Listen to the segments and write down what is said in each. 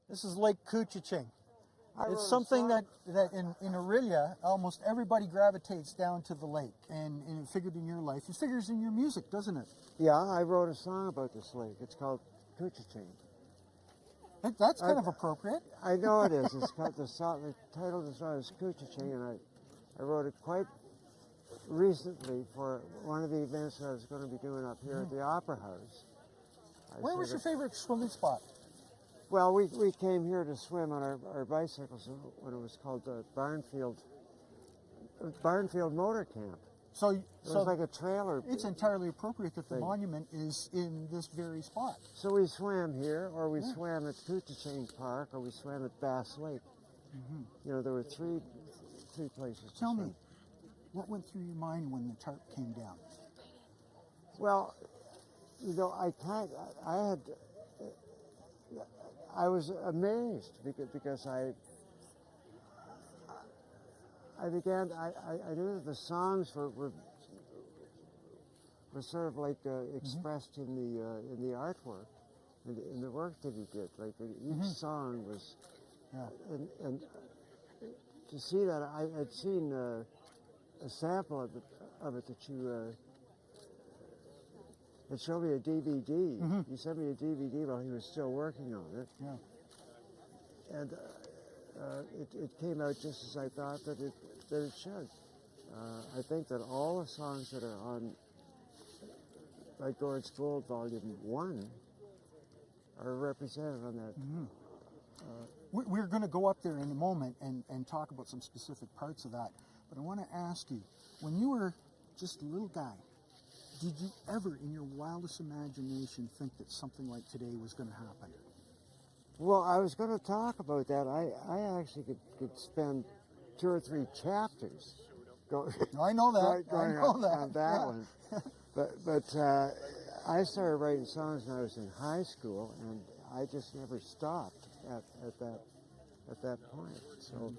This is Lake Couchiching. wrote It's a something song. that in Orillia, almost everybody gravitates down to the lake, and it figured in your life. It figures in your music, doesn't it? Yeah, I wrote a song about this lake. It's called Couchiching. That's kind of appropriate. I know it is. It's called the title of the song is Couchiching, and I wrote it quite recently for one of the events I was going to be doing up here at the Opera House. Where was your favorite swimming spot? Well, we came here to swim on our bicycles when it was called Barnfield Motor Camp. So It was like a trailer. it's entirely appropriate that the thing. monument is in this very spot. So we swam here, or we swam at Tudhope Park, or we swam at Bass Lake. You know, there were three places. Tell to me, swim. what went through your mind when the tarp came down? Well, you know, I was amazed because I knew that the songs were sort of like expressed in the artwork, in the work that he did. Like each song was, and to see that I'd seen a sample of it that you. It showed me a DVD. You sent me a DVD while he was still working on it. Yeah. And it came out just as I thought that it should. I think that all the songs that are on like Gord's Gold Volume 1 are represented on that. We're going to go up there in a moment and talk about some specific parts of that. But I want to ask you, when you were just a little guy, did you ever, in your wildest imagination, think that something like today was going to happen? Well, I was going to talk about that. I actually could spend 2 or 3 chapters going. I know that. Going I know on that. that one. But I started writing songs when I was in high school, and I just never stopped at that point. So.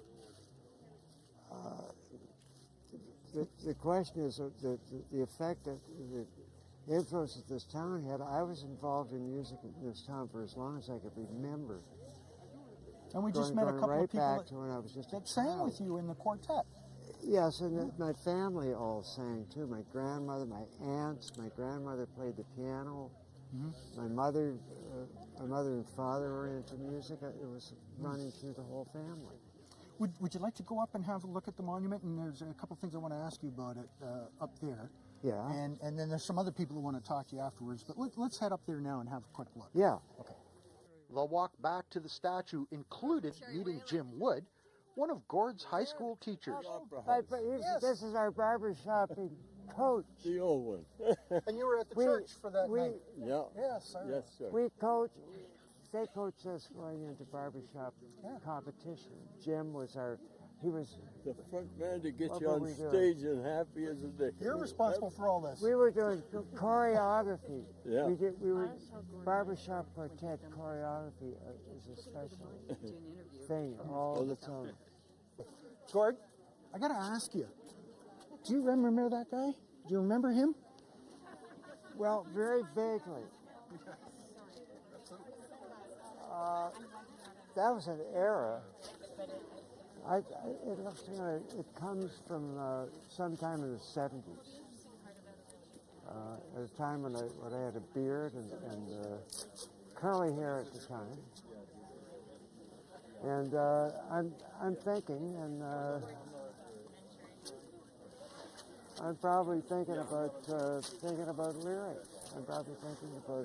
The question is the effect that the influence that this town had. I was involved in music in this town for as long as I could remember. And we just met a couple right of people back to when I was just that sang with you in the quartet. Yes, and my family all sang too. My grandmother, my aunts, my grandmother played the piano. My mother and father were into music. It was running through the whole family. Would you like to go up and have a look at the monument? And there's a couple of things I want to ask you about it up there. Yeah. And then there's some other people who want to talk to you afterwards. But let's head up there now and have a quick look. Yeah. Okay. The walk back to the statue included meeting Jim Wood, one of Gord's high school teachers. This is our barbershop coach. The old one. And you were at the church for that night. Yeah. Yes, sir. Yes, sir. They coached us going into barbershop competition. Jim was he was the front man to get What you were on we doing? stage and happy as a day. You're responsible for all this. we were doing choreography. Yeah. We were barbershop quartet choreography is a special thing all the time. Gord, I got to ask you, do you remember that guy? Do you remember him? Well, very vaguely. That was an era. It looks like it comes from sometime in the 70s. At a time when I had a beard and curly hair at the time. And I'm thinking, and I'm probably thinking about lyrics. I'm probably thinking about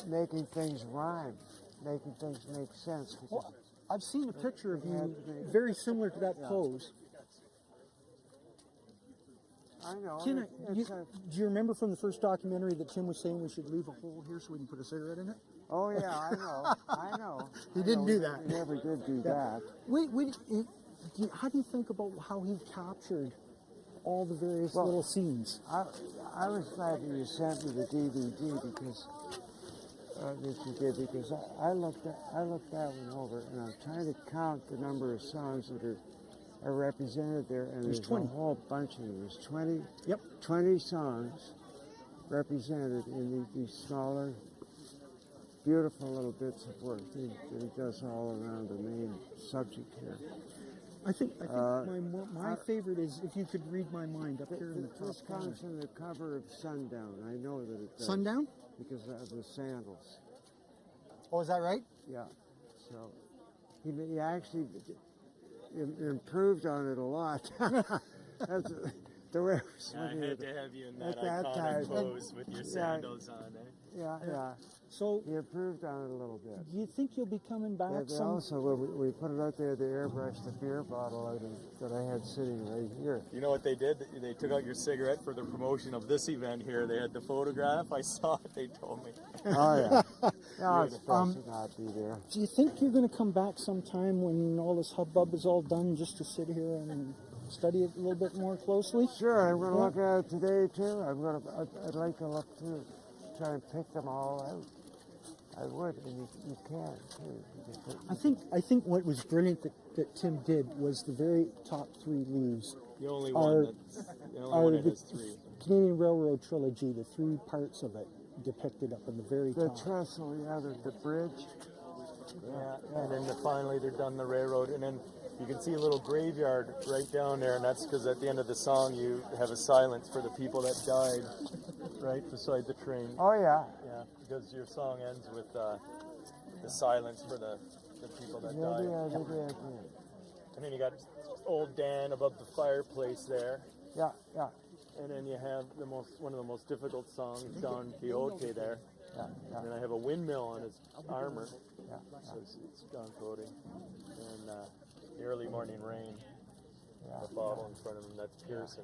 making things rhyme, making things make sense. Well, I've seen a picture of you very similar to that pose. I know. Tim, do you remember from the first documentary that Tim was saying we should leave a hole here so we can put a cigarette in it? Oh yeah, I know. He didn't do that. He never did do that. How do you think about how he captured all the various little scenes? I was glad that you sent me the DVD because I looked that one over and I'm trying to count the number of songs that are represented there, and there's 20. a whole bunch of them. There's 20. Yep. 20 songs represented in these smaller beautiful little bits of work that he does all around the main subject here. I think my favorite is If You Could Read My Mind up here in the top This corner. comes from the cover of Sundown. I know that it does. Sundown? Because of the sandals. Oh, is that right? Yeah. So he actually improved on it a lot. That's the way I was I looking had at to it. have you in At that that iconic time. pose with your sandals on, eh? Yeah. So, He improved on it a little bit. do you think you'll be coming back Yeah, some? also, when we put it out there, they airbrushed the beer bottle out that I had sitting right here. You know what they did? They took out your cigarette for the promotion of this event here. They had the photograph. I saw it. They told me. Oh, yeah. No, it's best to not be there. Do you think you're going to come back sometime when all this hubbub is all done, just to sit here and study it a little bit more closely? Sure, I'm going to look at it today, too. I'd like to look, too. Try and pick them all out. I would, and you can, too. I think what was brilliant that Tim did was the very top 3 leaves The only are, one that has 3. Canadian Railroad trilogy, the 3 parts of it depicted up in the very The top. trestle, yeah, the bridge. Yeah, and then finally they're done the railroad, and then you can see a little graveyard right down there, and that's because at the end of the song you have a silence for the people that died right beside the train. Oh, yeah. Yeah, because your song ends with the silence for the people that Yeah, died. yeah. And then you got old Dan above the fireplace there. Yeah. And then you have one of the most difficult songs, Don Quixote there. Yeah. And then I have a windmill on his armor. Yeah. So it's Don Quixote. And the early morning rain. Yeah. The bottle in front of him, that's Pearson.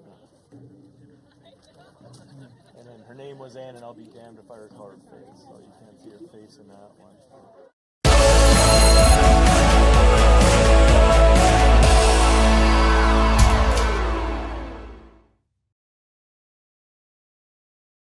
And then her name was Anne, and I'll be damned if I recall her face. So you can't see her face in that one.